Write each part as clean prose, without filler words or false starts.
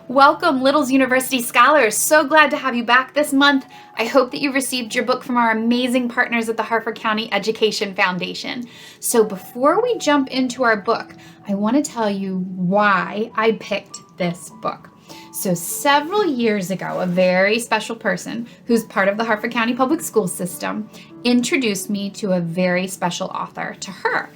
Welcome, Little's University Scholars. So glad to have you back this month. I hope that you received your book from our amazing partners at the Harford County Education Foundation. So before we jump into our book, I want to tell you why I picked this book. So several years ago, a very special person who's part of the Harford County Public School System introduced me to a very special author to her.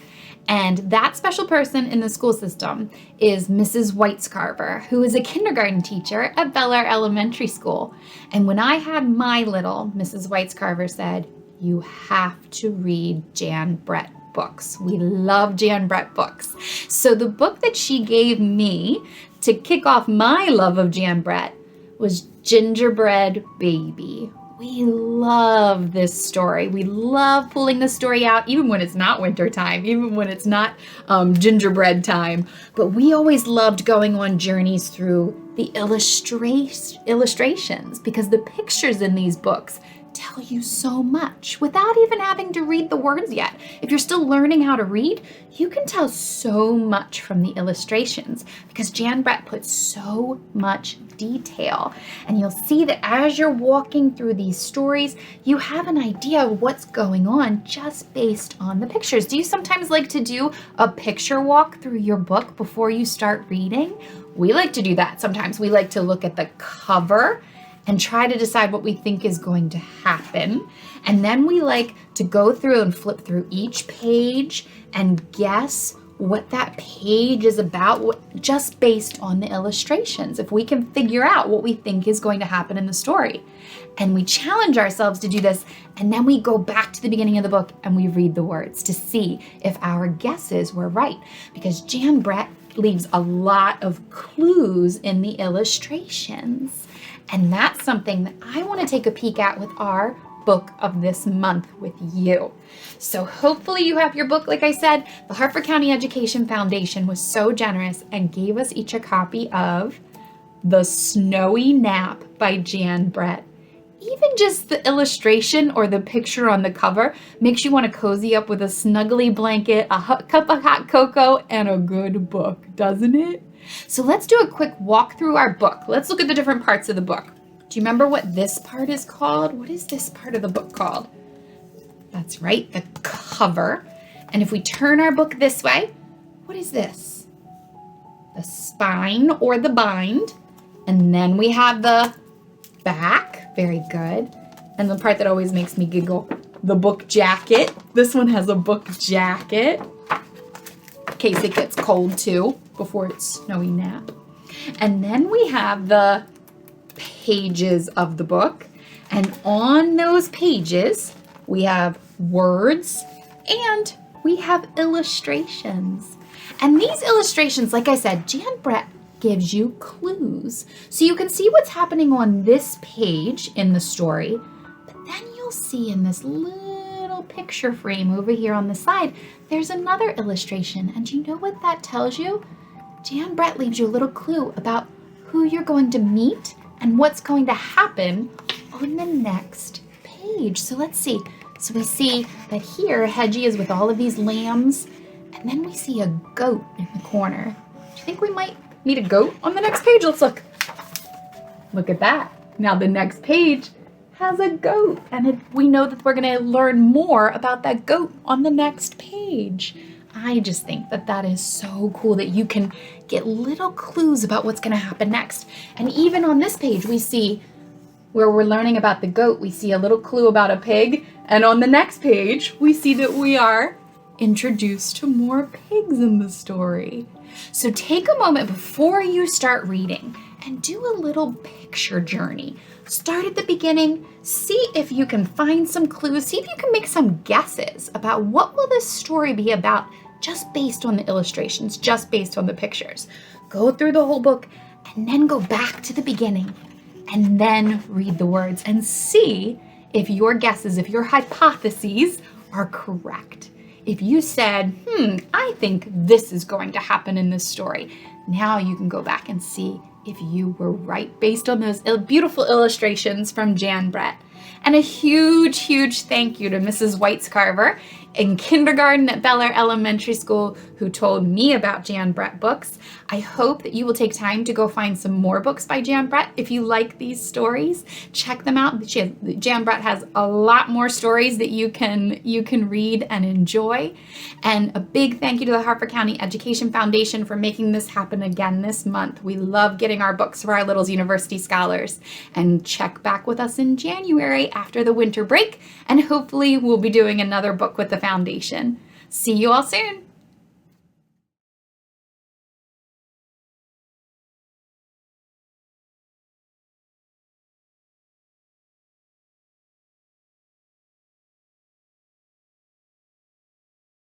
And that special person in the school system is Mrs. Whitescarver, who is a kindergarten teacher at Bel Air Elementary School. And when I had my little, Mrs. Whitescarver said, "You have to read Jan Brett books. We love Jan Brett books." So the book that she gave me to kick off my love of Jan Brett was Gingerbread Baby. We love this story. We love pulling the story out, even when it's not winter time, even when it's not gingerbread time. But we always loved going on journeys through the illustrations because the pictures in these books tell you so much without even having to read the words yet. If you're still learning how to read, you can tell so much from the illustrations because Jan Brett puts so much detail. And you'll see that as you're walking through these stories, you have an idea of what's going on just based on the pictures. Do you sometimes like to do a picture walk through your book before you start reading? We like to do that. Sometimes we like to look at the cover and try to decide what we think is going to happen. And then we like to go through and flip through each page and guess what that page is about just based on the illustrations, if we can figure out what we think is going to happen in the story. And we challenge ourselves to do this, and then we go back to the beginning of the book and we read the words to see if our guesses were right. Because Jan Brett leaves a lot of clues in the illustrations. And that's something that I want to take a peek at with our book of this month with you. So hopefully you have your book. Like I said, the Harford County Education Foundation was so generous and gave us each a copy of The Snowy Nap by Jan Brett. Even just the illustration or the picture on the cover makes you want to cozy up with a snuggly blanket, a cup of hot cocoa, and a good book, doesn't it? So let's do a quick walk through our book. Let's look at the different parts of the book. Do you remember what this part is called? What is this part of the book called? That's right, the cover. And if we turn our book this way, what is this? The spine or the bind. And then we have the back. Very good. And the part that always makes me giggle, the book jacket. This one has a book jacket in case it gets cold too before its snowy nap. And then we have the pages of the book, and on those pages we have words and we have illustrations. And these illustrations, like I said, Jan Brett gives you clues so you can see what's happening on this page in the story, but then you'll see in this little picture frame over here on the side there's another illustration. And you know what that tells you? Jan Brett leaves you a little clue about who you're going to meet and what's going to happen on the next page. So let's see. So we see that here Hedgie is with all of these lambs, and then we see a goat in the corner. Do you think we might meet a goat on the next page? Let's look. Look at that. Now the next page has a goat, and we know that we're going to learn more about that goat on the next page. I just think that that is so cool that you can get little clues about what's going to happen next. And even on this page, we see where we're learning about the goat, we see a little clue about a pig. And on the next page, we see that we are introduced to more pigs in the story. So take a moment before you start reading and do a little picture journey. Start at the beginning, see if you can find some clues, see if you can make some guesses about what will this story be about just based on the illustrations, just based on the pictures. Go through the whole book and then go back to the beginning and then read the words and see if your guesses, if your hypotheses are correct. If you said, I think this is going to happen in this story, now you can go back and see if you were right based on those beautiful illustrations from Jan Brett. And a huge, huge thank you to Mrs. Whitescarver in kindergarten at Bel Air Elementary School, who who told me about Jan Brett books. I hope that you will take time to go find some more books by Jan Brett. If you like these stories, check them out. Jan Brett has a lot more stories that you can read and enjoy. And a big thank you to the Harford County Education Foundation for making this happen again this month. We love getting our books for our Littles University Scholars. And check back with us in January after the winter break, and hopefully we'll be doing another book with the foundation. See you all soon.